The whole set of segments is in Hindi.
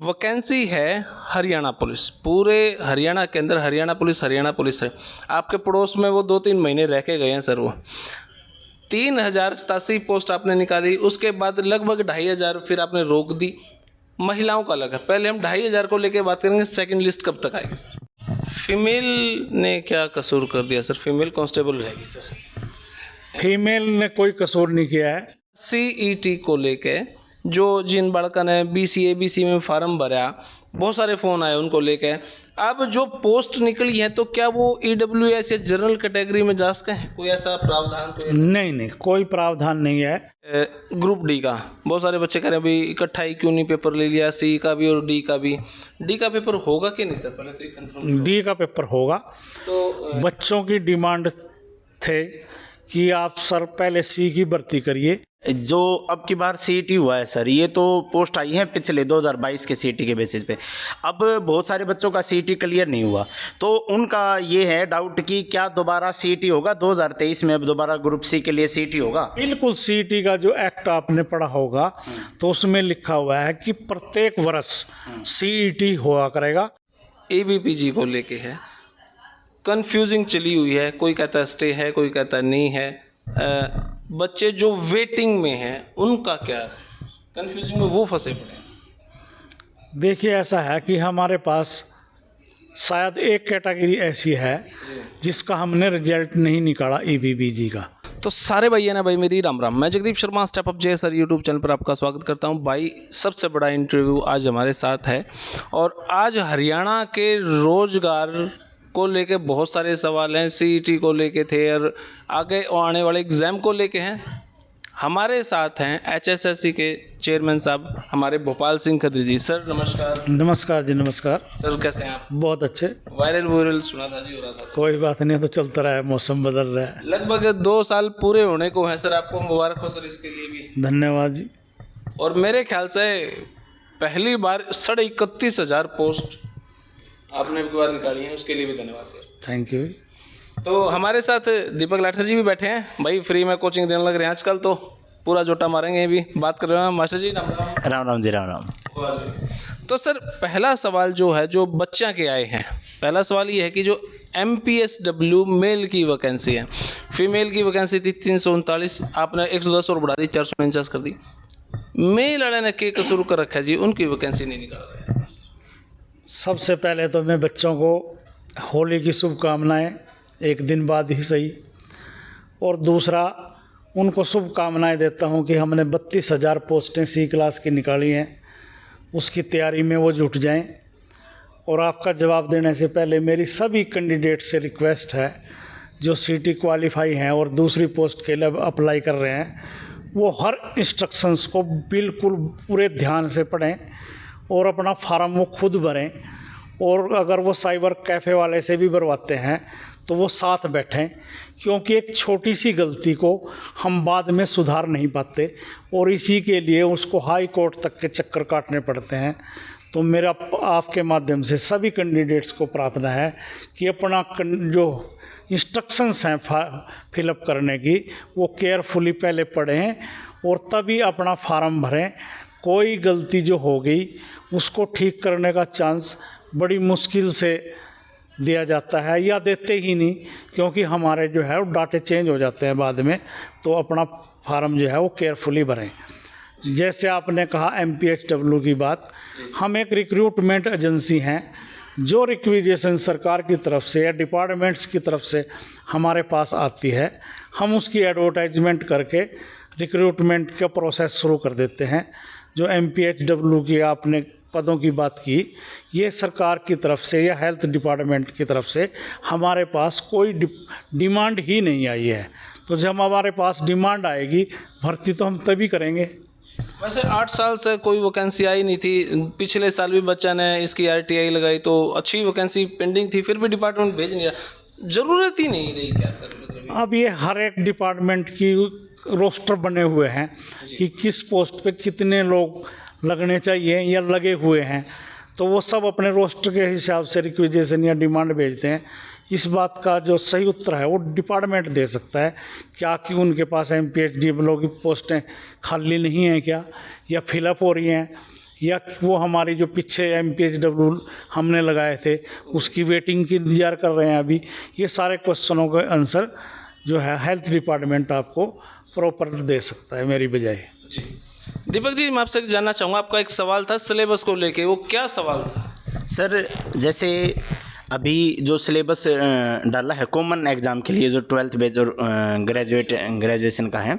वैकेंसी है हरियाणा पुलिस, पूरे हरियाणा के अंदर हरियाणा पुलिस है। आपके पड़ोस में वो 2-3 महीने रह के गए हैं सर। वो 3087 पोस्ट आपने निकाली, उसके बाद लगभग 2500 फिर आपने रोक दी। महिलाओं का अलग है, पहले हम 2500 को लेके बात करेंगे। सेकंड लिस्ट कब तक आएगी सर? फीमेल ने क्या कसूर कर दिया सर? फीमेल कांस्टेबल रहेगी सर। फीमेल ने कोई कसूर नहीं किया है। सीईटी को लेके जो जिन बाड़का ने बीसी में फार्म भरा, बहुत सारे फ़ोन आए उनको लेके। अब जो पोस्ट निकली है तो क्या वो ईडब्ल्यूएस या जनरल कैटेगरी में जा सकते हैं? कोई ऐसा प्रावधान? नहीं, कोई प्रावधान नहीं है। ग्रुप डी का बहुत सारे बच्चे कह रहे हैं भाई इकट्ठा ही क्यों नहीं पेपर ले लिया, सी का भी और डी का भी। डी का पेपर होगा कि नहीं सर? पहले तो कंफर्म। डी का पेपर होगा। तो बच्चों की डिमांड थे कि आप सर पहले सी की भर्ती करिए। जो अब की बार सीईटी हुआ है सर, ये तो पोस्ट आई है पिछले 2022 के सीईटी के बेसिस पे। अब बहुत सारे बच्चों का सीईटी क्लियर नहीं हुआ, तो उनका ये है डाउट कि क्या दोबारा सीईटी होगा 2023 में? अब दोबारा ग्रुप सी के लिए सीईटी होगा? बिल्कुल, सीईटी का जो एक्ट आपने पढ़ा होगा तो उसमें लिखा हुआ है कि प्रत्येक वर्ष सीईटी हुआ करेगा। एबीपीजी को लेके है, कंफ्यूजिंग चली हुई है। कोई कहता है स्टे है, कोई कहता है नहीं है। बच्चे जो वेटिंग में हैं उनका क्या है? कंफ्यूजिंग में वो फंसे पड़े हैं। देखिए, ऐसा है कि हमारे पास शायद एक कैटेगरी ऐसी है जिसका हमने रिजल्ट नहीं निकाला ईबीबीजी का। तो सारे भाई है ना भाई, मेरी राम राम। मैं जगदीप शर्मा, स्टेप अप जे सर यूट्यूब चैनल पर आपका स्वागत करता हूं। भाई सबसे बड़ा इंटरव्यू आज हमारे साथ है, और आज हरियाणा के रोजगार को लेके बहुत सारे सवाल हैं। सीईटी को लेके थे और आगे आने वाले एग्ज़ाम को लेके हैं। हमारे साथ हैं एचएसएससी के चेयरमैन साहब हमारे भोपाल सिंह खत्री जी। सर नमस्कार। नमस्कार जी, नमस्कार। सर कैसे हैं आप? बहुत अच्छे। वायरल सुना था जी, हो रहा था। कोई बात नहीं, तो चलता रहा है, मौसम बदल रहा है। लगभग 2 साल पूरे होने को हैं सर, आपको मुबारक हो सर इसके लिए भी। धन्यवाद जी। और मेरे ख्याल से पहली बार 31,500 पोस्ट आपने एक बार निकाली है, उसके लिए भी धन्यवाद सर। Thank you. तो हमारे साथ दीपक लाठर जी भी बैठे हैं। भाई फ्री में कोचिंग देने लग रहे हैं आजकल, तो पूरा जोटा मारेंगे। भी बात कर रहे हैं मास्टर जी। राम राम। राम राम जी, राम राम। तो सर पहला सवाल जो है, जो बच्चा के आए हैं, पहला सवाल ये है कि जो MPSW मेल की वैकेंसी है, फीमेल की वैकेंसी थी 339, आपने 110 और बढ़ा दी, 449 कर दी। मेल वाले ने के कसूर कर रखा है जी, उनकी वैकेंसी नहीं निकाल रहे हैं। सबसे पहले तो मैं बच्चों को होली की शुभकामनाएं, एक दिन बाद ही सही। और दूसरा, उनको शुभकामनाएं देता हूं कि हमने 32,000 पोस्टें सी क्लास की निकाली हैं, उसकी तैयारी में वो जुट जाएं। और आपका जवाब देने से पहले मेरी सभी कैंडिडेट से रिक्वेस्ट है, जो सीटी क्वालिफाई हैं और दूसरी पोस्ट के लिए अप्लाई कर रहे हैं, वो हर इंस्ट्रक्शंस को बिल्कुल पूरे ध्यान से पढ़ें और अपना फार्म वो खुद भरें। और अगर वो साइबर कैफ़े वाले से भी भरवाते हैं तो वो साथ बैठें, क्योंकि एक छोटी सी गलती को हम बाद में सुधार नहीं पाते और इसी के लिए उसको हाई कोर्ट तक के चक्कर काटने पड़ते हैं। तो मेरा आपके माध्यम से सभी कैंडिडेट्स को प्रार्थना है कि अपना जो इंस्ट्रक्शंस हैं फिलअप करने की, वो केयरफुली पहले पढ़ें और तभी अपना फार्म भरें। कोई गलती जो हो गई उसको ठीक करने का चांस बड़ी मुश्किल से दिया जाता है, या देते ही नहीं, क्योंकि हमारे जो है वो डाटे चेंज हो जाते हैं बाद में। तो अपना फार्म जो है वो केयरफुली भरें। जैसे आपने कहा MPSW की बात, हम एक रिक्रूटमेंट एजेंसी हैं। जो रिक्विजेशन सरकार की तरफ से या डिपार्टमेंट्स की तरफ से हमारे पास आती है, हम उसकी एडवर्टाइजमेंट करके रिक्रूटमेंट का प्रोसेस शुरू कर देते हैं। जो MPSW की आपने पदों की बात की, ये सरकार की तरफ से या हेल्थ डिपार्टमेंट की तरफ से हमारे पास कोई डिमांड ही नहीं आई है। तो जब हमारे पास डिमांड आएगी, भर्ती तो हम तभी करेंगे। वैसे 8 साल से कोई वैकेंसी आई नहीं थी। पिछले साल भी बच्चा ने इसकी RTI लगाई तो अच्छी वैकेंसी पेंडिंग थी, फिर भी डिपार्टमेंट भेज नहीं रहा। ज़रूरत ही नहीं रही क्या सर? मतलब अब ये हर एक डिपार्टमेंट की रोस्टर बने हुए हैं कि किस पोस्ट पे कितने लोग लगने चाहिए या लगे हुए हैं, तो वो सब अपने रोस्टर के हिसाब से रिक्विजेशन या डिमांड भेजते हैं। इस बात का जो सही उत्तर है वो डिपार्टमेंट दे सकता है, क्या कि उनके पास MPSW की पोस्टें खाली नहीं हैं क्या, या फिलअप हो रही हैं, या वो हमारी जो पीछे MPHW हमने लगाए थे उसकी वेटिंग की इंतज़ार कर रहे हैं अभी। ये सारे क्वेश्चनों का आंसर जो है हेल्थ डिपार्टमेंट आपको प्रॉपर दे सकता है मेरी बजाय। दीपक जी, मैं आपसे जानना चाहूँगा, आपका एक सवाल था सिलेबस को लेके, वो क्या सवाल था? सर जैसे अभी जो सिलेबस डाला है कॉमन एग्ज़ाम के लिए, जो 12th बेस और ग्रेजुएशन का है,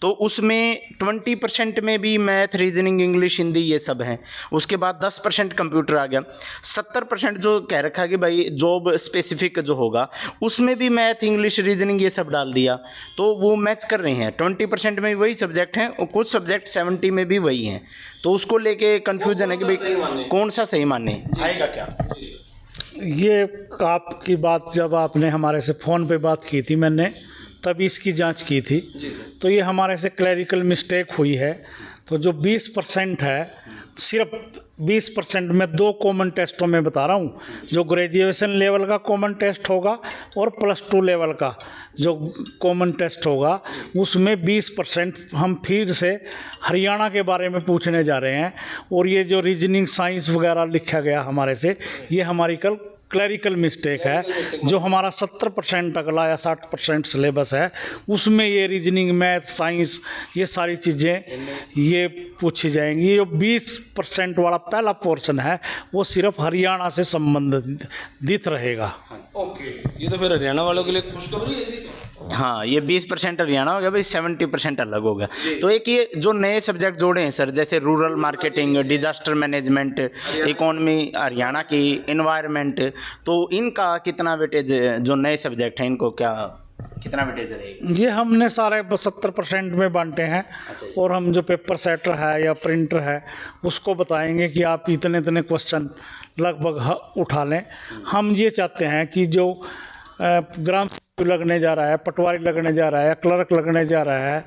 तो उसमें 20% में भी मैथ, रीजनिंग, इंग्लिश, हिंदी ये सब हैं। उसके बाद 10% कंप्यूटर आ गया। 70% जो कह रखा है कि भाई जॉब स्पेसिफिक जो होगा उसमें भी मैथ, इंग्लिश, रीजनिंग ये सब डाल दिया, तो वो मैच कर रहे हैं। 20% में वही सब्जेक्ट हैं और कुछ सब्जेक्ट 70 में भी वही हैं, तो उसको लेके कन्फ्यूजन है कि भाई कौन सा सही माने, आएगा क्या? ये आपकी बात जब आपने हमारे से फ़ोन पे बात की थी, मैंने तभी इसकी जांच की थी। तो ये हमारे से क्लैरिकल मिस्टेक हुई है। तो जो 20% है, सिर्फ 20% में 2 कॉमन टेस्टों में बता रहा हूँ, जो ग्रेजुएशन लेवल का कॉमन टेस्ट होगा और +2 लेवल का जो कॉमन टेस्ट होगा, उसमें 20% हम फिर से हरियाणा के बारे में पूछने जा रहे हैं। और ये जो रीजनिंग, साइंस वगैरह लिखा गया हमारे से, ये हमारी कल क्लैरिकल मिस्टेक है। जो हमारा 70% अगला या 60% सिलेबस है, उसमें ये रीजनिंग, मैथ, साइंस ये सारी चीज़ें ये पूछी जाएंगी। जो 20% वाला पहला पोर्शन है वो सिर्फ हरियाणा से संबंधित रहेगा। ओके, ये तो फिर हरियाणा वालों के लिए खुशखबरी है जी। हाँ, ये 20% हरियाणा हो गया भाई, 70% अलग हो गया। तो एक ये जो नए सब्जेक्ट जोड़े हैं सर, जैसे rural marketing, disaster management, economy Haryana की, इन्वायरमेंट, तो इनका कितना वेटेज, जो नए सब्जेक्ट हैं इनको क्या कितना वेटेज रहेगा? ये हमने सारे 70% में बांटे हैं। और हम जो पेपर सेटर है या प्रिंटर है उसको बताएंगे कि आप इतने इतने क्वेश्चन लगभग उठा लें। हम ये चाहते हैं कि जो ग्राम लगने जा रहा है, पटवारी लगने जा रहा है, क्लर्क लगने जा रहा है,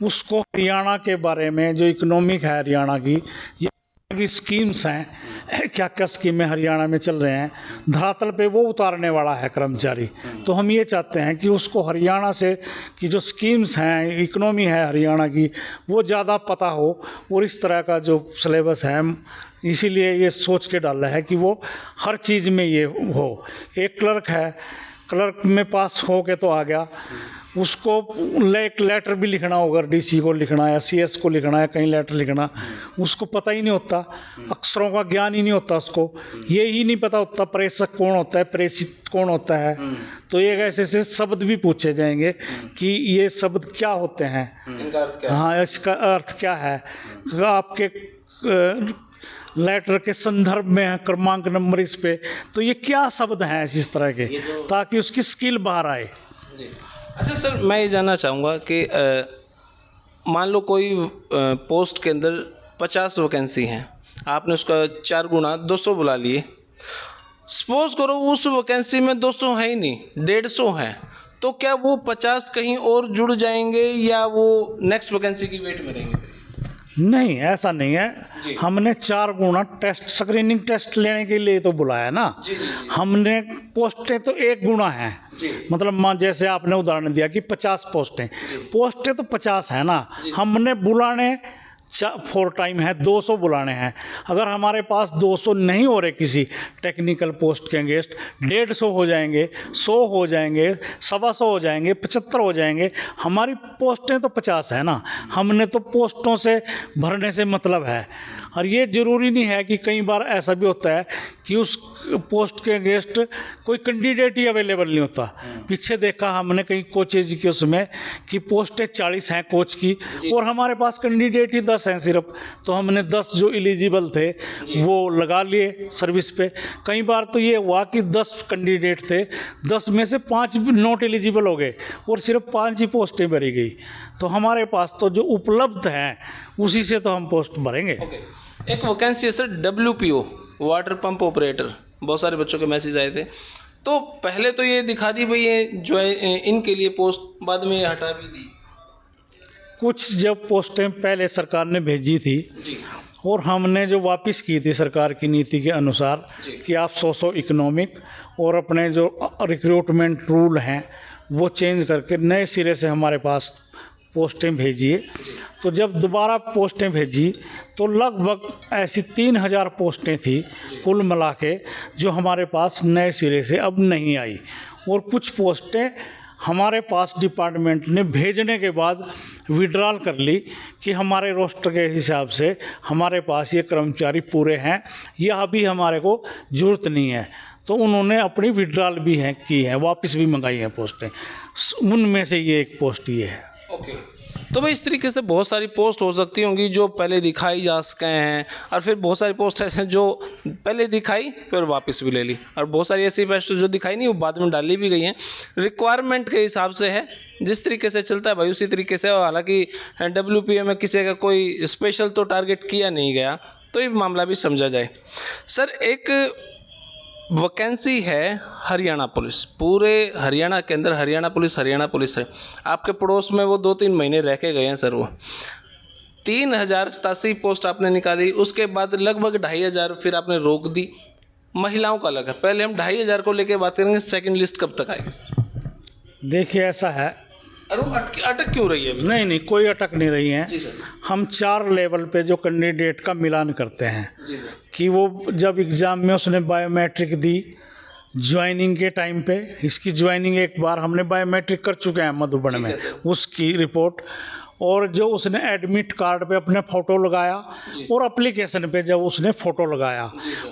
उसको हरियाणा के बारे में, जो इकोनॉमिक है हरियाणा की, ये की स्कीम्स हैं, क्या क्या स्कीमें हरियाणा में चल रहे हैं, धरातल पे वो उतारने वाला है कर्मचारी। तो हम ये चाहते हैं कि उसको हरियाणा से की जो स्कीम्स हैं, इकोनॉमी है हरियाणा की, वो ज़्यादा पता हो। और इस तरह का जो सिलेबस है, इसीलिए ये सोच के डाला है कि वो हर चीज़ में ये हो। एक क्लर्क है, क्लर्क में पास हो के तो आ गया, उसको एक लेटर भी लिखना होगा, DC को लिखना है, CS को लिखना है, कहीं लेटर लिखना, उसको पता ही नहीं होता, अक्षरों का ज्ञान ही नहीं होता उसको, ये ही नहीं पता होता प्रेषक कौन होता है, प्रेषित कौन होता है। तो ये ऐसे ऐसे शब्द भी पूछे जाएंगे कि ये शब्द क्या होते हैं, इनका अर्थ क्या है? हाँ, इसका अर्थ क्या है, आपके लेटर के संदर्भ में है, क्रमांक नंबर इस पे, तो ये क्या शब्द हैं इस तरह के, ताकि उसकी स्किल बाहर आए। जी। अच्छा सर, मैं ये जानना चाहूँगा कि मान लो कोई पोस्ट के अंदर 50 वैकेंसी हैं, आपने उसका 4 गुना 200 बुला लिए। सपोज करो उस वैकेंसी में 200 है ही नहीं, 150 हैं, तो क्या वो 50 कहीं और जुड़ जाएंगे या वो नेक्स्ट वैकेंसी की वेट में रहेंगे? नहीं, ऐसा नहीं है। हमने 4 गुना टेस्ट, स्क्रीनिंग टेस्ट लेने के लिए तो बुलाया ना। हमने पोस्टें तो 1 गुना है, मतलब मान जैसे आपने उदाहरण दिया कि 50 पोस्टें तो 50 है ना, हमने बुलाने 4 टाइम है, 200 बुलाने हैं। अगर हमारे पास 200 नहीं हो रहे किसी टेक्निकल पोस्ट के अगेंस्ट, 150 हो जाएंगे, 100 हो जाएंगे, 125 हो जाएंगे, 75 हो जाएंगे। हमारी पोस्टें तो 50 है ना, हमने तो पोस्टों से भरने से मतलब है। और ये ज़रूरी नहीं है कि कई बार ऐसा भी होता है कि उस पोस्ट के अगेंस्ट कोई कैंडिडेट ही अवेलेबल नहीं होता। पीछे देखा हमने कई कोचेज की उसमें कि पोस्टें 40 हैं कोच की और हमारे पास कैंडिडेट ही 10 हैं सिर्फ, तो हमने 10 जो एलिजिबल थे वो लगा लिए सर्विस पे। कई बार तो ये हुआ कि 10 कैंडिडेट थे, 10 में से 5 नॉट एलिजिबल हो गए और सिर्फ 5 ही पोस्टें भरी गई। तो हमारे पास तो जो उपलब्ध हैं उसी से तो हम पोस्ट भरेंगे। एक वैकेंसी है sir WPO, water pump operator, बहुत सारे बच्चों के मैसेज आए थे। तो पहले तो ये दिखा दी भाई ये जो है इनके लिए पोस्ट, बाद में ये हटा भी दी। कुछ जब पोस्टें पहले सरकार ने भेजी थी जी, और हमने जो वापस की थी सरकार की नीति के अनुसार कि आप 100 इकोनॉमिक और अपने जो रिक्रूटमेंट रूल हैं वो चेंज करके नए सिरे से हमारे पास पोस्टें भेजिए। तो जब दोबारा पोस्टें भेजी तो लगभग ऐसी 3000 पोस्टें थी कुल मिला के, जो हमारे पास नए सिरे से अब नहीं आई। और कुछ पोस्टें हमारे पास डिपार्टमेंट ने भेजने के बाद विड्रॉल कर ली कि हमारे रोस्टर के हिसाब से हमारे पास ये कर्मचारी पूरे हैं, यह अभी हमारे को ज़रूरत नहीं है। तो उन्होंने अपनी विड्रॉल भी की है, वापस भी मंगाई हैं पोस्टें। उनमें से ये एक पोस्ट ये है। ओके, तो भाई इस तरीके से बहुत सारी पोस्ट हो सकती होंगी जो पहले दिखाई जा सके हैं, और फिर बहुत सारी पोस्ट ऐसे हैं जो पहले दिखाई फिर वापस भी ले ली, और बहुत सारी ऐसी पोस्ट जो दिखाई नहीं वो बाद में डाली भी गई हैं। रिक्वायरमेंट के हिसाब से है, जिस तरीके से चलता है भाई उसी तरीके से। हालांकि WPA में किसी का कोई स्पेशल तो टारगेट किया नहीं गया, तो ये मामला भी समझा जाए। सर, एक वैकेंसी है हरियाणा पुलिस, पूरे हरियाणा के अंदर हरियाणा पुलिस है। आपके पड़ोस में वो 2-3 महीने रह के गए हैं सर। वो 3087 पोस्ट आपने निकाली, उसके बाद लगभग 2500 फिर आपने रोक दी। महिलाओं का अलग है, पहले हम 2500 को लेके बात करेंगे। सेकंड लिस्ट कब तक आएगी सर? देखिए ऐसा है, अरे अटक क्यों रही है अभी? नहीं कोई अटक नहीं रही है। जी सर। हम 4 लेवल पे जो कैंडिडेट का मिलान करते हैं। जी सर। कि वो जब एग्ज़ाम में उसने बायोमेट्रिक दी ज्वाइनिंग के टाइम पे, इसकी ज्वाइनिंग एक बार हमने बायोमेट्रिक कर चुके हैं मधुबन में, उसकी रिपोर्ट, और जो उसने एडमिट कार्ड पे अपने फ़ोटो लगाया, और एप्लीकेशन पे जब उसने फ़ोटो लगाया,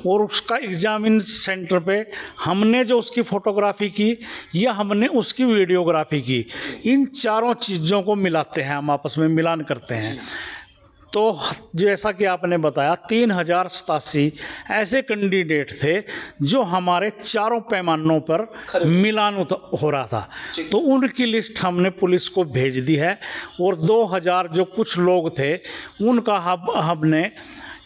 और उसका एग्जामिन सेंटर पे हमने जो उसकी फ़ोटोग्राफी की या हमने उसकी वीडियोग्राफी की, इन चारों चीज़ों को मिलाते हैं, हम आपस में मिलान करते हैं। तो जैसा कि आपने बताया 3087 ऐसे कैंडिडेट थे जो हमारे चारों पैमानों पर मिलान हो रहा था। तो उनकी लिस्ट हमने पुलिस को भेज दी है, और 2000 जो कुछ लोग थे उनका हमने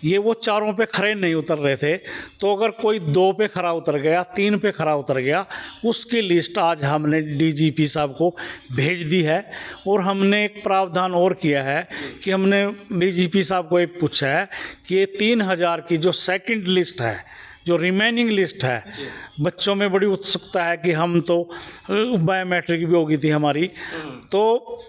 ये वो चारों पे खड़े नहीं उतर रहे थे, तो अगर कोई 2 पे खड़ा उतर गया, 3 पे खड़ा उतर गया, उसकी लिस्ट आज हमने DGP साहब को भेज दी है। और हमने एक प्रावधान और किया है कि हमने DGP साहब को एक पूछा है कि ये 3000 की जो सेकंड लिस्ट है, जो रिमेनिंग लिस्ट है, बच्चों में बड़ी उत्सुकता है कि हम तो बायोमेट्रिक भी होगी थी हमारी, तो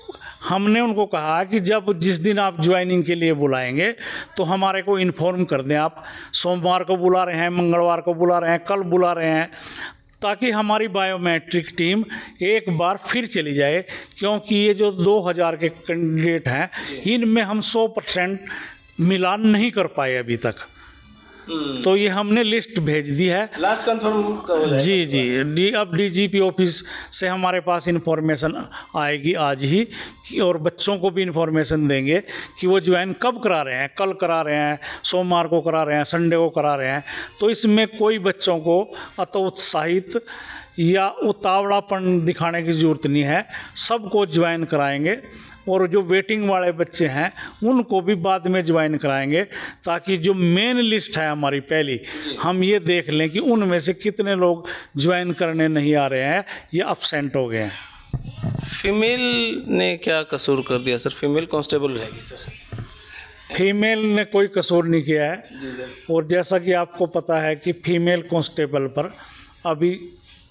हमने उनको कहा कि जब जिस दिन आप ज्वाइनिंग के लिए बुलाएंगे तो हमारे को इन्फॉर्म कर दें। आप सोमवार को बुला रहे हैं, मंगलवार को बुला रहे हैं, कल बुला रहे हैं, ताकि हमारी बायोमेट्रिक टीम एक बार फिर चली जाए। क्योंकि ये जो 2000 के कैंडिडेट हैं, इनमें हम 100% मिलान नहीं कर पाए अभी तक। तो ये हमने लिस्ट भेज दी है, लास्ट कंफर्म हो जाएगा। जी, अब DGP ऑफिस से हमारे पास इन्फॉर्मेशन आएगी आज ही, और बच्चों को भी इन्फॉर्मेशन देंगे कि वो ज्वाइन कब करा रहे हैं, कल करा रहे हैं, सोमवार को करा रहे हैं, संडे को करा रहे हैं। तो इसमें कोई बच्चों को अतोत्साहित या उतावलापन दिखाने की ज़रूरत नहीं है, सबको ज्वाइन कराएंगे। और जो वेटिंग वाले बच्चे हैं उनको भी बाद में ज्वाइन कराएंगे, ताकि जो मेन लिस्ट है हमारी पहली, हम ये देख लें कि उनमें से कितने लोग ज्वाइन करने नहीं आ रहे हैं या अब्सेंट हो गए हैं। फीमेल ने क्या कसूर कर दिया सर? फीमेल कांस्टेबल रहेगी सर? फीमेल ने कोई कसूर नहीं किया है। जी सर। और जैसा कि आपको पता है कि फीमेल कांस्टेबल पर अभी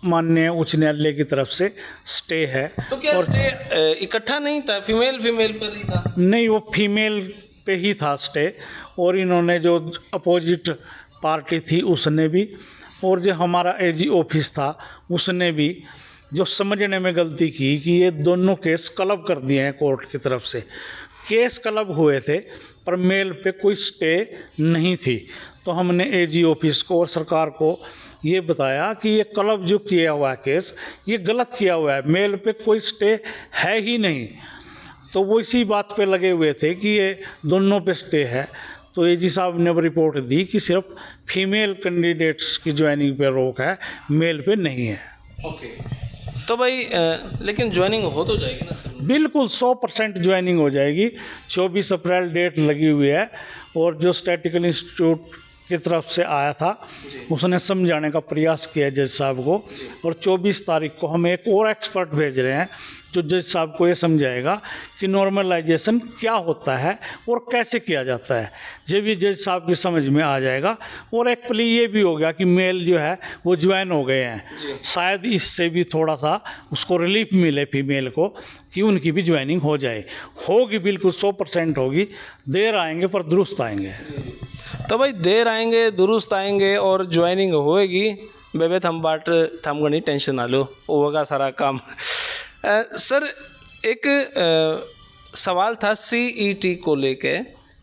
माननीय उच्च न्यायालय की तरफ से स्टे है। तो क्या स्टे इकट्ठा नहीं था, फीमेल पर ही था? नहीं, वो फीमेल पे ही था स्टे, और इन्होंने जो अपोजिट पार्टी थी उसने भी, और जो हमारा AG ऑफिस था उसने भी जो समझने में गलती की कि ये दोनों केस क्लब कर दिए हैं कोर्ट की तरफ से। केस क्लब हुए थे पर मेल पे कोई स्टे नहीं थी। तो हमने AG ऑफिस को और सरकार को ये बताया कि ये क्लब जो किया हुआ है केस, ये गलत किया हुआ है, मेल पे कोई स्टे है ही नहीं। तो वो इसी बात पे लगे हुए थे कि ये दोनों पे स्टे है। तो AG साहब ने रिपोर्ट दी कि सिर्फ फीमेल कैंडिडेट्स की ज्वाइनिंग पे रोक है, मेल पे नहीं है। ओके, तो भाई लेकिन ज्वाइनिंग हो तो जाएगी ना सर? बिल्कुल 100% ज्वाइनिंग हो जाएगी। 24 अप्रैल डेट लगी हुई है, और जो स्टैटिकल इंस्टीट्यूट की तरफ से आया था उसने समझाने का प्रयास किया जज साहब को, और 24 तारीख को हम एक और एक्सपर्ट भेज रहे हैं जो जज साहब को ये समझाएगा कि नॉर्मलाइजेशन क्या होता है और कैसे किया जाता है। जब ये जज साहब की समझ में आ जाएगा, और एक प्ली ये भी हो गया कि मेल जो है वो ज्वाइन हो गए हैं, शायद इससे भी थोड़ा सा उसको रिलीफ मिले फीमेल को कि उनकी भी ज्वाइनिंग हो जाए। होगी, बिल्कुल 100% होगी। देर आएंगे पर दुरुस्त आएंगे। तो भाई देर आएंगे दुरुस्त आएंगे और ज्वाइनिंग होएगी, बेबे थम बाट थम गणी टेंशन ना लो, होगा सारा काम। सर एक सवाल था CET को लेके,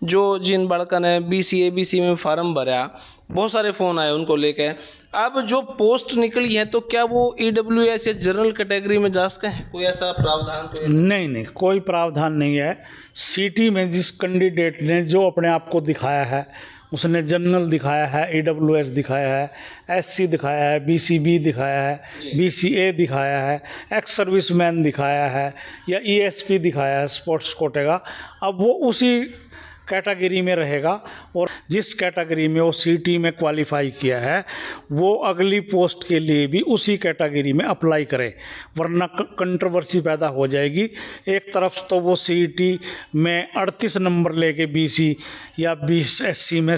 जो जिन बड़का ने BC में फार्म भरा, बहुत सारे फ़ोन आए उनको लेके। अब जो पोस्ट निकली है तो क्या वो EWS या जनरल कैटेगरी में जा सकते हैं? कोई ऐसा प्रावधान? नहीं, कोई प्रावधान नहीं है। सीटी में जिस कैंडिडेट ने जो अपने आप को दिखाया है, उसने जनरल दिखाया है, EWS दिखाया है, SC दिखाया है, BCB दिखाया है, BCA दिखाया है, एक्स सर्विसमैन दिखाया है, या ESP दिखाया है स्पोर्ट्स कोटे का, अब वो उसी कैटेगरी में रहेगा। और जिस कैटेगरी में वो सीटी में क्वालिफाई किया है, वो अगली पोस्ट के लिए भी उसी कैटेगरी में अप्लाई करे, वरना कंट्रोवर्सी पैदा हो जाएगी। एक तरफ तो वो सीटी में 38 नंबर लेके BC या 20 SC में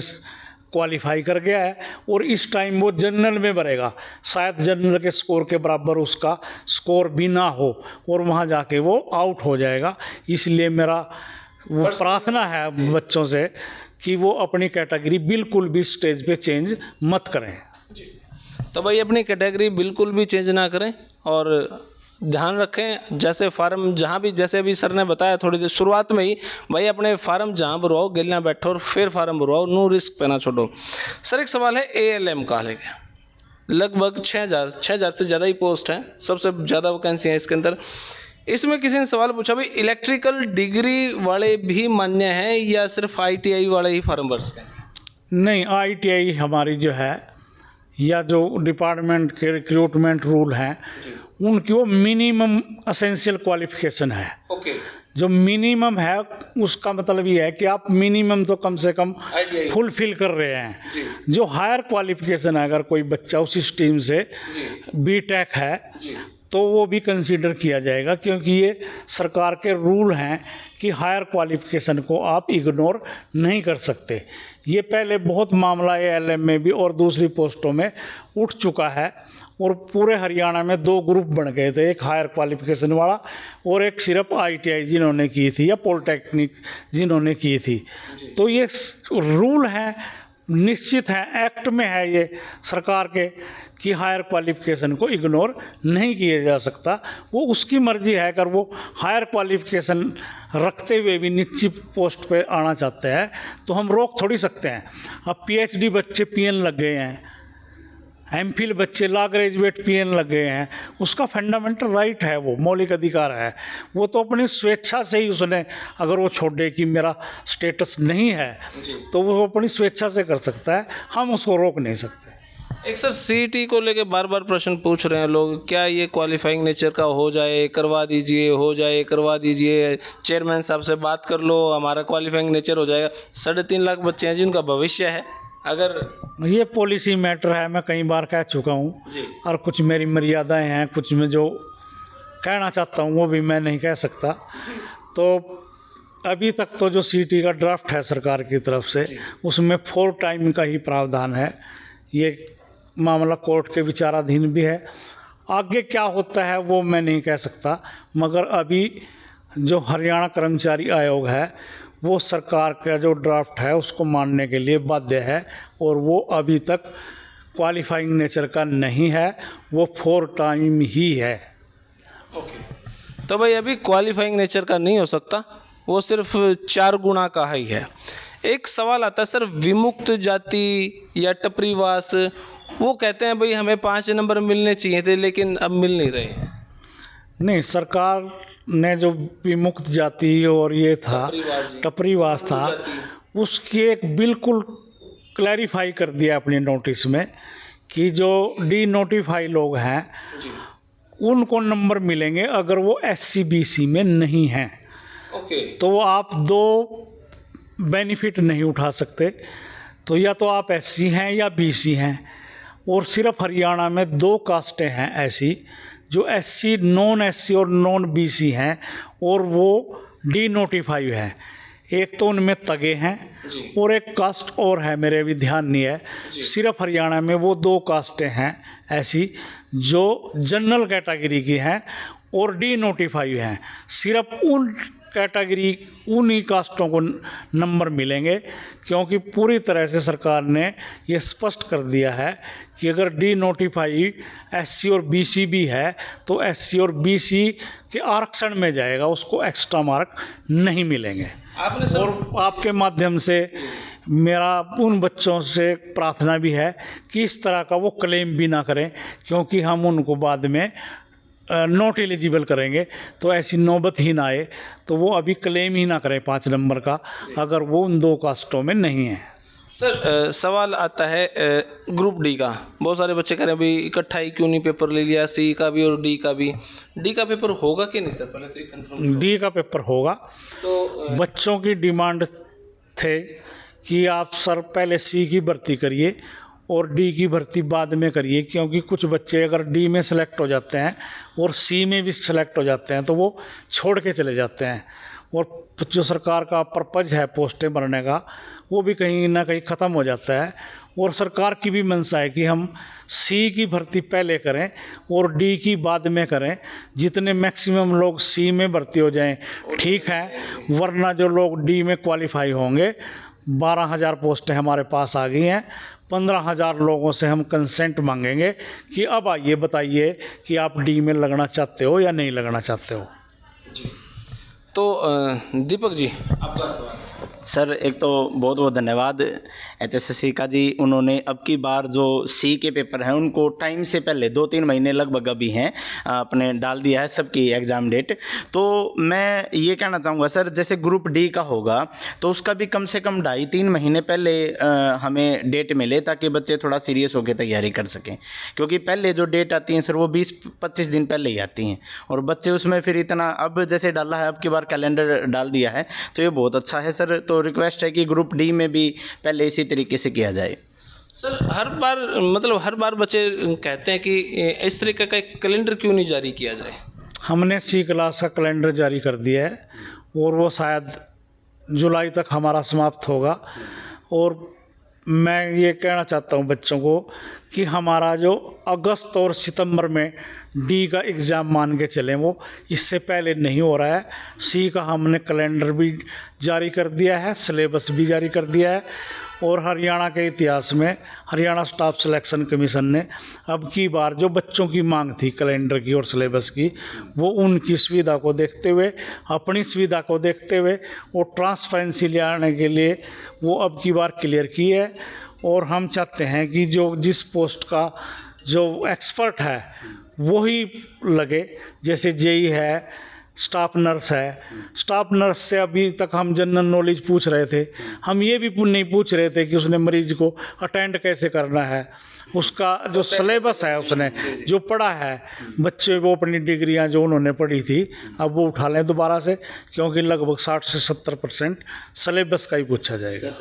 क्वालिफाई कर गया है, और इस टाइम वो जनरल में भरेगा, शायद जनरल के स्कोर के बराबर उसका स्कोर भी ना हो, और वहाँ जाके वो आउट हो जाएगा। इसलिए मेरा वो प्रार्थना है बच्चों से कि वो अपनी कैटेगरी बिल्कुल भी स्टेज पे चेंज मत करें। तो भाई अपनी कैटेगरी बिल्कुल भी चेंज ना करें, और ध्यान रखें जैसे फार्म जहाँ भी, जैसे अभी सर ने बताया थोड़ी देर शुरुआत में ही, भाई अपने फार्म जहाँ भरवाओ गिलना बैठो और फिर फार्म भरवाओ, नो रिस्क पे ना छोड़ो। सर एक सवाल है ALM का लेके, लगभग 6,000 से ज़्यादा ही पोस्ट है, सबसे ज़्यादा वैकेंसी है इसके अंदर। इसमें किसी ने सवाल पूछा, भाई इलेक्ट्रिकल डिग्री वाले भी मान्य हैं या सिर्फ ITI वाले ही फार्म भर सकते हैं? नहीं, ITI हमारी जो है, या जो डिपार्टमेंट के रिक्रूटमेंट रूल हैं, उनकी वो मिनिमम असेंशियल क्वालिफिकेशन है। ओके। जो मिनिमम है उसका मतलब ये है कि आप मिनिमम तो कम से कम फुलफिल कर रहे हैं। जो हायर क्वालिफिकेशन है, अगर कोई बच्चा उसी स्ट्रीम से BTech है तो वो भी कंसीडर किया जाएगा, क्योंकि ये सरकार के रूल हैं कि हायर क्वालिफिकेशन को आप इग्नोर नहीं कर सकते। ये पहले बहुत मामला ALM में भी और दूसरी पोस्टों में उठ चुका है, और पूरे हरियाणा में 2 ग्रुप बन गए थे, एक हायर क्वालिफिकेशन वाला और एक सिर्फ ITI जिन्होंने की थी या पॉलिटेक्निक जिन्होंने की थी। तो ये रूल हैं, निश्चित है, एक्ट में है ये सरकार के, कि हायर क्वालिफिकेशन को इग्नोर नहीं किया जा सकता। वो उसकी मर्जी है, अगर वो हायर क्वालिफिकेशन रखते हुए भी निश्चित पोस्ट पे आना चाहते हैं तो हम रोक थोड़ी सकते हैं। अब PhD बच्चे PN लग गए हैं, MPhil बच्चे लॉ ग्रेजुएट PN लग गए हैं, उसका फंडामेंटल राइट है, वो मौलिक अधिकार है। वो तो अपनी स्वेच्छा से ही उसने, अगर वो छोड़े कि मेरा स्टेटस नहीं है तो वो अपनी स्वेच्छा से कर सकता है, हम उसको रोक नहीं सकते। एक सर CET को लेके बार बार प्रश्न पूछ रहे हैं लोग, क्या ये क्वालिफाइंग नेचर का हो जाए, करवा दीजिए, हो जाए करवा दीजिए, चेयरमैन साहब से बात कर लो, हमारा क्वालिफाइंग नेचर हो जाएगा। 3.5 लाख बच्चे हैं जिनका भविष्य है। अगर ये पॉलिसी मैटर है, मैं कई बार कह चुका हूँ, और कुछ मेरी मर्यादाएं हैं, कुछ मैं जो कहना चाहता हूँ वो भी मैं नहीं कह सकता। तो अभी तक तो जो CET का ड्राफ्ट है सरकार की तरफ से, उसमें 4 टाइम का ही प्रावधान है। ये मामला कोर्ट के विचाराधीन भी है, आगे क्या होता है वो मैं नहीं कह सकता। मगर अभी जो हरियाणा कर्मचारी आयोग है वो सरकार का जो ड्राफ्ट है उसको मानने के लिए बाध्य है, और वो अभी तक क्वालिफाइंग नेचर का नहीं है, वो 4 टाइम ही है। ओके। तो भाई अभी क्वालिफाइंग नेचर का नहीं हो सकता, वो सिर्फ 4 गुना का ही है। एक सवाल आता है सर, विमुक्त जाति या टपरीवास, वो कहते हैं भाई हमें 5 नंबर मिलने चाहिए थे लेकिन अब मिल नहीं रहे हैं। नहीं, सरकार ने जो विमुक्त जाति और ये था टपरीवास था, उसकी एक बिल्कुल क्लैरिफाई कर दिया अपने नोटिस में कि जो डीनोटिफाई लोग हैं उनको नंबर मिलेंगे अगर वो SC BC में नहीं हैं। तो आप 2 बेनिफिट नहीं उठा सकते, तो या तो आप SC हैं या BC हैं, और सिर्फ हरियाणा में 2 कास्टें हैं ऐसी जो SC, नॉन SC और नॉन BC हैं और वो डी नोटिफाई है। एक तो उनमें तगे हैं और एक कास्ट और है, मेरे अभी ध्यान नहीं है। सिर्फ हरियाणा में वो 2 कास्टें हैं ऐसी जो जनरल कैटेगरी की हैं और डी नोटिफाई हैं। सिर्फ उन कैटेगरी, उन्हीं कास्टों को नंबर मिलेंगे, क्योंकि पूरी तरह से सरकार ने ये स्पष्ट कर दिया है कि अगर डी नोटिफाई SC और BC भी है तो SC और BC के आरक्षण में जाएगा, उसको एक्स्ट्रा मार्क नहीं मिलेंगे। आपने और आपके माध्यम से मेरा उन बच्चों से प्रार्थना भी है कि इस तरह का वो क्लेम भी ना करें, क्योंकि हम उनको बाद में नॉट एलिजिबल करेंगे तो ऐसी नौबत ही ना आए। तो वो अभी क्लेम ही ना करें 5 नंबर का, अगर वो उन 2 कास्टों में नहीं है। सर सवाल आता है ग्रुप डी का। बहुत सारे बच्चे कह रहे हैं भाई इकट्ठा ही क्यों नहीं पेपर ले लिया, C का भी और D का भी। D का पेपर होगा कि नहीं सर, पहले तो एक कंफर्म। D का पेपर होगा। तो बच्चों की डिमांड थे कि आप सर पहले C की भर्ती करिए और D की भर्ती बाद में करिए, क्योंकि कुछ बच्चे अगर D में सेलेक्ट हो जाते हैं और C में भी सेलेक्ट हो जाते हैं तो वो छोड़ के चले जाते हैं, और जो सरकार का पर्पज है पोस्टें भरने का वो भी कहीं ना कहीं ख़त्म हो जाता है। और सरकार की भी मंशा है कि हम C की भर्ती पहले करें और D की बाद में करें। जितने मैक्सिमम लोग C में भर्ती हो जाएं ठीक है, वरना जो लोग D में क्वालिफाई होंगे, 12,000 पोस्टें हमारे पास आ गई हैं, 15,000 लोगों से हम कंसेंट मांगेंगे कि अब आइए बताइए कि आप D में लगना चाहते हो या नहीं लगना चाहते हो। तो दीपक जी आपका सवाल। सर एक तो बहुत बहुत धन्यवाद HSSC का जी, उन्होंने अब की बार जो C के पेपर हैं उनको टाइम से पहले 2-3 महीने लगभग अभी हैं अपने डाल दिया है सबकी एग्ज़ाम डेट। तो मैं ये कहना चाहूँगा सर, जैसे ग्रुप D का होगा तो उसका भी कम से कम 2.5-3 महीने पहले हमें डेट मिले, ताकि बच्चे थोड़ा सीरियस होकर तैयारी कर सकें। क्योंकि पहले जो डेट आती हैं सर वो 20-25 दिन पहले ही आती हैं, और बच्चे उसमें फिर इतना, अब जैसे डाला है अब की बार कैलेंडर डाल दिया है तो ये बहुत अच्छा है सर। तो रिक्वेस्ट है कि ग्रुप D में भी पहले इसी तरीके से किया जाए। सर हर बार बच्चे कहते हैं कि इस तरीके का एक कैलेंडर क्यों नहीं जारी किया जाए। हमने C क्लास का कैलेंडर जारी कर दिया है और वो शायद जुलाई तक हमारा समाप्त होगा। और मैं ये कहना चाहता हूँ बच्चों को कि हमारा जो अगस्त और सितंबर में D का एग्ज़ाम मान के चलें, वो इससे पहले नहीं हो रहा है। C का हमने कैलेंडर भी जारी कर दिया है, सिलेबस भी जारी कर दिया है, और हरियाणा के इतिहास में हरियाणा स्टाफ सिलेक्शन कमीशन ने अब की बार जो बच्चों की मांग थी कैलेंडर की और सिलेबस की, वो उनकी सुविधा को देखते हुए, अपनी सुविधा को देखते हुए और ट्रांसपेरेंसी ले आने के लिए वो अब की बार क्लियर की है। और हम चाहते हैं कि जो जिस पोस्ट का जो एक्सपर्ट है वही लगे, जैसे JE है, स्टाफ नर्स है। स्टाफ नर्स से अभी तक हम जनरल नॉलेज पूछ रहे थे, हम ये भी नहीं पूछ रहे थे कि उसने मरीज को अटेंड कैसे करना है, उसका जो सिलेबस है उसने जो पढ़ा है, बच्चे वो अपनी डिग्रियां जो उन्होंने पढ़ी थी अब वो उठा लें दोबारा से, क्योंकि लगभग 60 से 70% सिलेबस का ही पूछा जाएगा।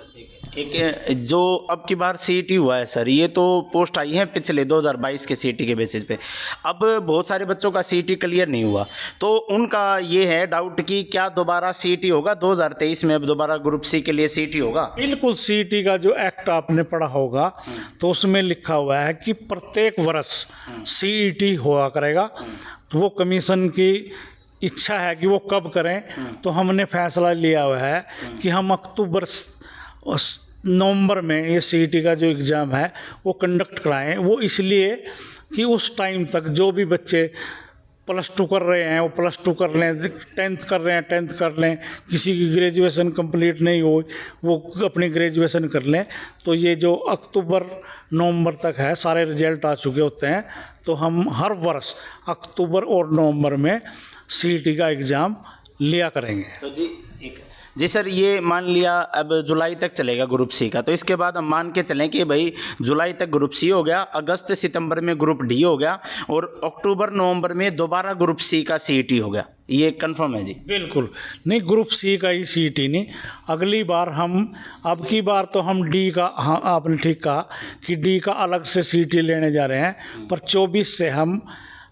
एक जो अब की बार CET हुआ है सर, ये तो पोस्ट आई है पिछले 2022 के CET के बेसिस पे। अब बहुत सारे बच्चों का CET क्लियर नहीं हुआ, तो उनका ये है डाउट कि क्या दोबारा CET होगा 2023 में, अब दोबारा ग्रुप C के लिए CET होगा। बिल्कुल, CET का जो एक्ट आपने पढ़ा होगा तो उसमें लिखा हुआ है कि प्रत्येक वर्ष CET हुआ करेगा। तो वो कमीशन की इच्छा है कि वो कब करें, तो हमने फैसला लिया हुआ है कि हम अक्टूबर नवंबर में ये CET का जो एग्ज़ाम है वो कंडक्ट कराएं। वो इसलिए कि उस टाइम तक जो भी बच्चे +2 कर रहे हैं वो +2 कर लें, 10th कर रहे हैं 10th कर लें, किसी की ग्रेजुएशन कंप्लीट नहीं हो वो अपनी ग्रेजुएशन कर लें। तो ये जो अक्टूबर नवंबर तक है सारे रिजल्ट आ चुके होते हैं, तो हम हर वर्ष अक्टूबर और नवंबर में CET का एग्ज़ाम लिया करेंगे। तो जी सर, ये मान लिया अब जुलाई तक चलेगा ग्रुप C का, तो इसके बाद हम मान के चलें कि भाई जुलाई तक ग्रुप C हो गया, अगस्त सितंबर में ग्रुप D हो गया, और अक्टूबर नवंबर में दोबारा ग्रुप C का CET हो गया, ये कंफर्म है जी? बिल्कुल नहीं, ग्रुप C का ही CET नहीं, अगली बार हम, अब की बार तो हम D का, हाँ आपने ठीक कहा कि D का अलग से CET लेने जा रहे हैं, पर 24 से हम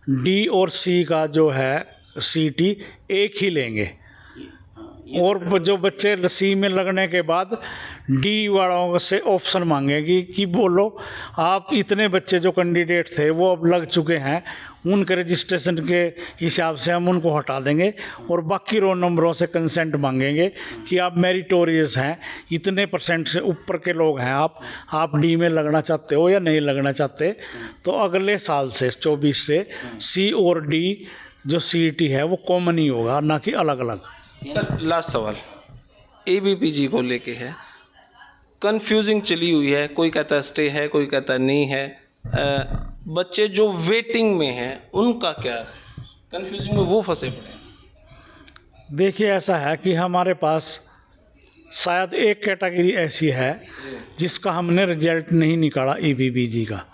डी और सी का जो है सीटी एक ही लेंगे, और जो बच्चे सी में लगने के बाद डी वालों से ऑप्शन मांगेगी कि बोलो आप इतने बच्चे जो कैंडिडेट थे वो अब लग चुके हैं, उनके रजिस्ट्रेशन के हिसाब से हम उनको हटा देंगे और बाकी रोल नंबरों से कंसेंट मांगेंगे कि आप मेरिटोरियस हैं, इतने परसेंट से ऊपर के लोग हैं, आप डी में लगना चाहते हो या नहीं लगना चाहते। तो अगले साल से 24 से सी और डी जो सीईटी है वो कॉमन ही होगा, ना कि अलग अलग। सर लास्ट सवाल एबीपीजी को लेके है, कंफ्यूजिंग चली हुई है, कोई कहता है स्टे है, कोई कहता है नहीं है, बच्चे जो वेटिंग में हैं उनका क्या है, कंफ्यूजिंग में वो फंसे पड़े हैं। देखिए ऐसा है कि हमारे पास शायद एक कैटेगरी ऐसी है जिसका हमने रिजल्ट नहीं निकाला एबीपीजी का,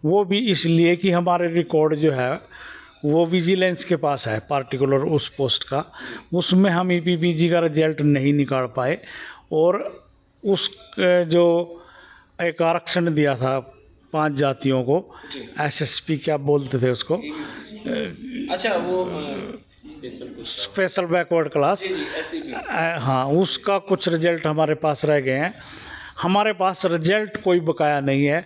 वो भी इसलिए कि हमारे रिकॉर्ड जो है वो विजिलेंस के पास है पार्टिकुलर उस पोस्ट का, उसमें हम एबीपीजी का रिजल्ट नहीं निकाल पाए, और उस जो एक आरक्षण दिया था 5 जातियों को, एसएसपी क्या बोलते थे उसको, अच्छा वो स्पेशल बैकवर्ड क्लास, हाँ, उसका कुछ रिजल्ट हमारे पास रह गए हैं। हमारे पास रिजल्ट कोई बकाया नहीं है,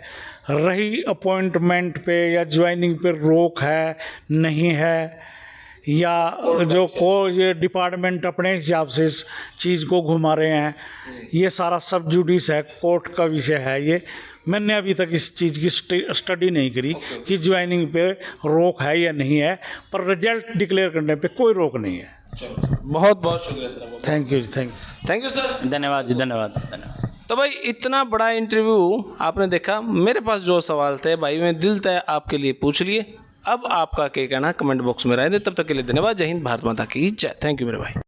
रही अपॉइंटमेंट पे या ज्वाइनिंग पे रोक है नहीं है, या जो को ये डिपार्टमेंट अपने हिसाब से इस चीज़ को घुमा रहे हैं, ये सारा सब जुडिस है, कोर्ट का विषय है ये। मैंने अभी तक इस चीज़ की स्टडी नहीं करी कि ज्वाइनिंग पे रोक है या नहीं है, पर रिजल्ट डिक्लेयर करने पे कोई रोक नहीं है। बहुत बहुत शुक्रिया sir. Thank you thank you sir. धन्यवाद जी, धन्यवाद धन्यवाद। तो भाई इतना बड़ा इंटरव्यू आपने देखा, मेरे पास जो सवाल थे भाई मैं दिल तय आपके लिए पूछ लिए। अब आपका क्या कहना कमेंट बॉक्स में राय दे। तब तक के लिए धन्यवाद। जय हिंद, भारत माता की जय। थैंक यू मेरे भाई।